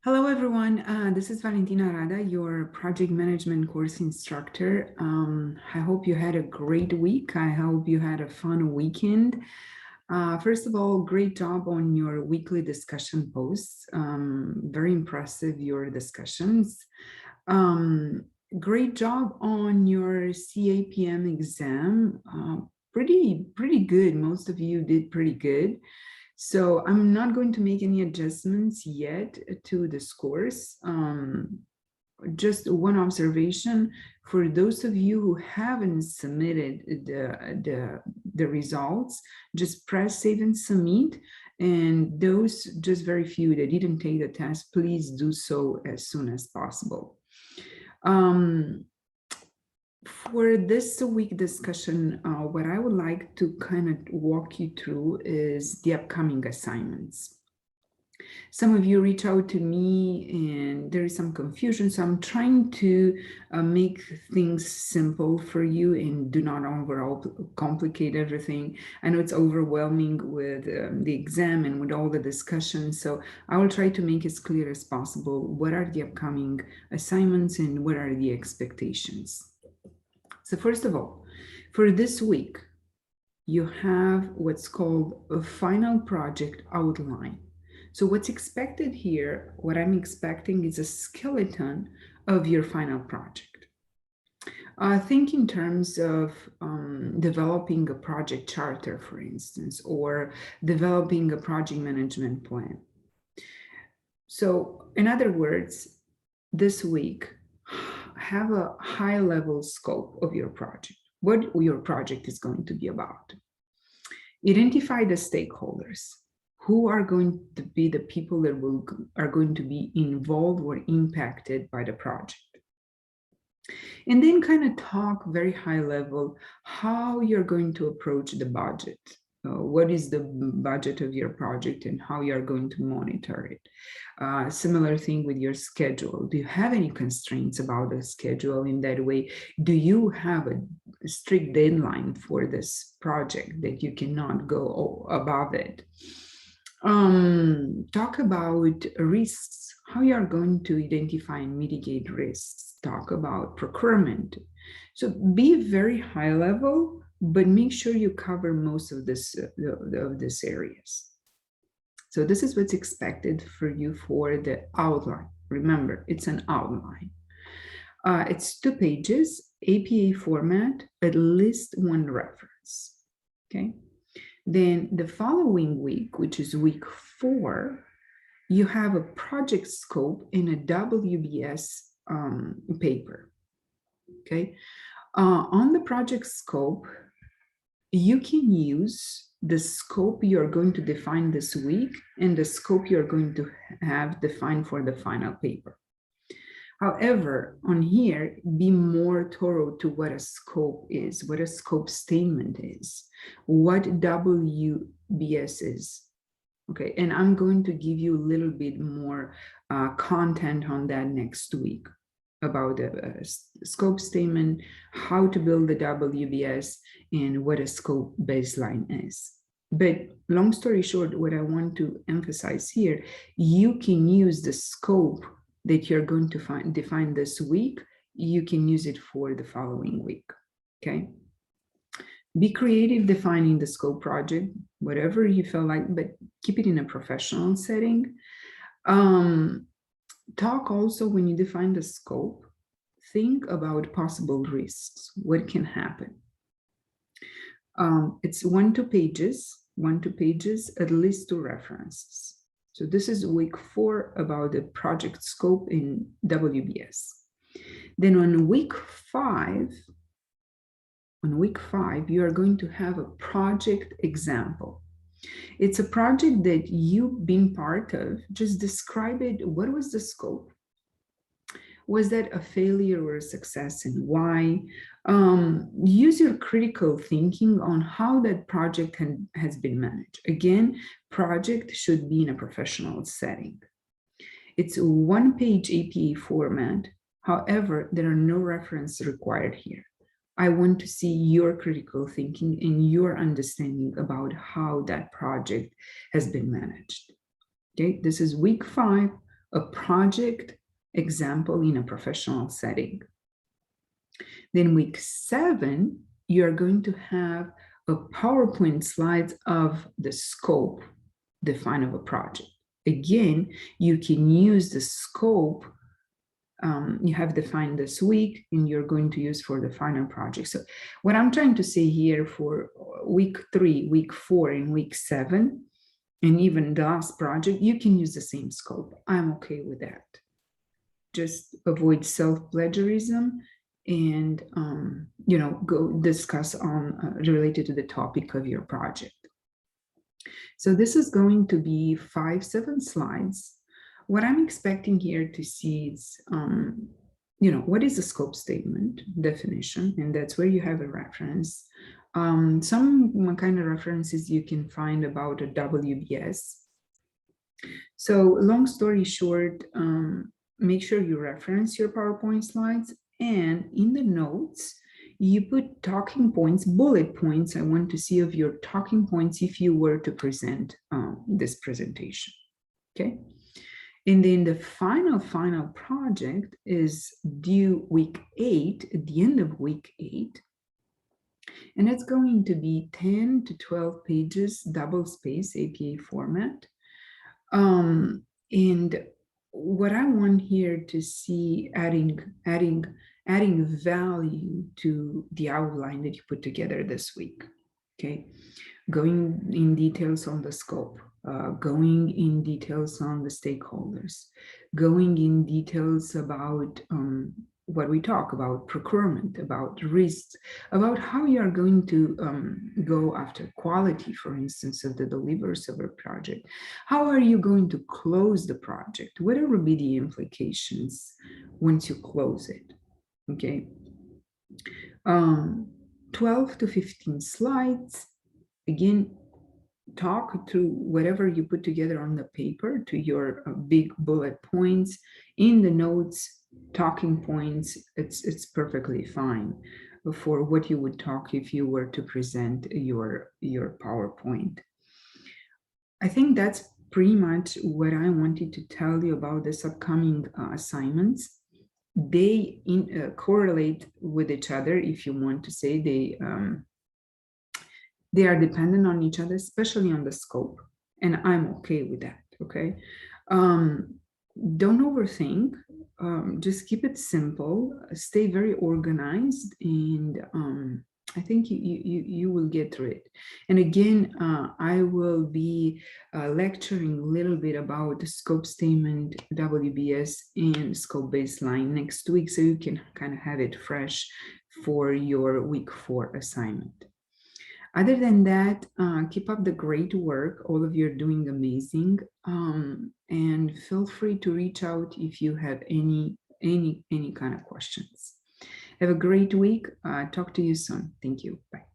Hello, everyone. This is Valentina Arada, your project management course instructor. I hope you had a great week. I hope you had a fun weekend. First of all, great job on your weekly discussion posts. Very impressive, your discussions. Great job on your CAPM exam. Pretty good. Most of you did pretty good. So I'm not going to make any adjustments yet to this course. Just one observation for those of you who haven't submitted the results, just press save and submit. And those, just very few that didn't take the test, please do so as soon as possible. For this week discussion, what I would like to kind of walk you through is the upcoming assignments. Some of you reach out to me and there is some confusion, so I'm trying to make things simple for you and do not overall complicate everything. I know it's overwhelming with the exam and with all the discussions, so I will try to make as clear as possible what are the upcoming assignments and what are the expectations. So first of all, for this week, you have what's called a final project outline. So what's expected here, what I'm expecting is a skeleton of your final project. Think in terms of developing a project charter, for instance, or developing a project management plan. So in other words, this week, have a high level scope of your project, what your project is going to be about. Identify the stakeholders. Who are going to be the people that are going to be involved or impacted by the project? And then kind of talk very high level how you're going to approach the budget. What is the budget of your project and how you're going to monitor it? Similar thing with your schedule. Do you have any constraints about the schedule in that way? Do you have a strict deadline for this project that you cannot go above it? Talk about risks, how you are going to identify and mitigate risks. Talk about procurement. So be very high level, but make sure you cover most of this areas. So this is what's expected for you for the outline. Remember, it's an outline. It's 2 pages, APA format, at least one reference. Okay. Then the following week, which is week 4, you have a project scope in a WBS paper. Okay. On the project scope, you can use the scope you're going to define this week and the scope you're going to have defined for the final paper. However, on here, be more thorough to what a scope is, what a scope statement is, what WBS is. Okay, and I'm going to give you a little bit more content on that next week about the scope statement, how to build the WBS, and what a scope baseline is. But long story short, what I want to emphasize here, you can use the scope that you're going to define this week, you can use it for the following week, okay? Be creative defining the scope project, whatever you feel like, but keep it in a professional setting. Talk also when you define the scope, think about possible risks, what can happen. It's 1 to 2 pages, at least 2 references. So this is week 4 about the project scope in WBS. Then on week 5, you are going to have a project example. It's a project that you've been part of. Just describe it. What was the scope? Was that a failure or a success, and why? Use your critical thinking on how that project has been managed. Again, project should be in a professional setting. It's a 1-page APA format. However, there are no references required here. I want to see your critical thinking and your understanding about how that project has been managed. Okay, this is week 5 a project example in a professional setting. Then week 7, you're going to have a PowerPoint slides of the scope defined of a project. Again, you can use the scope you have defined this week and you're going to use for the final project. So what I'm trying to say here for week 3, week 4, and week 7, and even the last project, you can use the same scope. I'm okay with that. Just avoid self-plagiarism and go discuss on related to the topic of your project. So this is going to be 5-7 slides. What I'm expecting here to see is, what is a scope statement definition, and that's where you have a reference. Some kind of references you can find about a WBS. So long story short, make sure you reference your PowerPoint slides, and in the notes, you put talking points, bullet points. I want to see of your talking points if you were to present this presentation, okay? And then the final project is due week 8, at the end of week 8. And it's going to be 10 to 12 pages, double space APA format. And what I want here to see adding value to the outline that you put together this week, okay? Going in details on the scope, going in details on the stakeholders, going in details about what we talk about, procurement, about risks, about how you are going to go after quality, for instance, of the delivers of a project. How are you going to close the project? What will be the implications once you close it, okay? 12 to 15 slides. Again, talk to whatever you put together on the paper to your big bullet points in the notes, talking points. It's perfectly fine for what you would talk if you were to present your PowerPoint. I think that's pretty much what I wanted to tell you about this upcoming assignments. They correlate with each other, if you want to say. They are dependent on each other, especially on the scope, and I'm okay with that, okay? Don't overthink, just keep it simple, stay very organized, and I think you will get through it. And again, I will be lecturing a little bit about the scope statement, WBS, and scope baseline next week, so you can kind of have it fresh for your week 4 assignment. Other than that, keep up the great work. All of you are doing amazing. And feel free to reach out if you have any kind of questions. Have a great week. Talk to you soon. Thank you. Bye.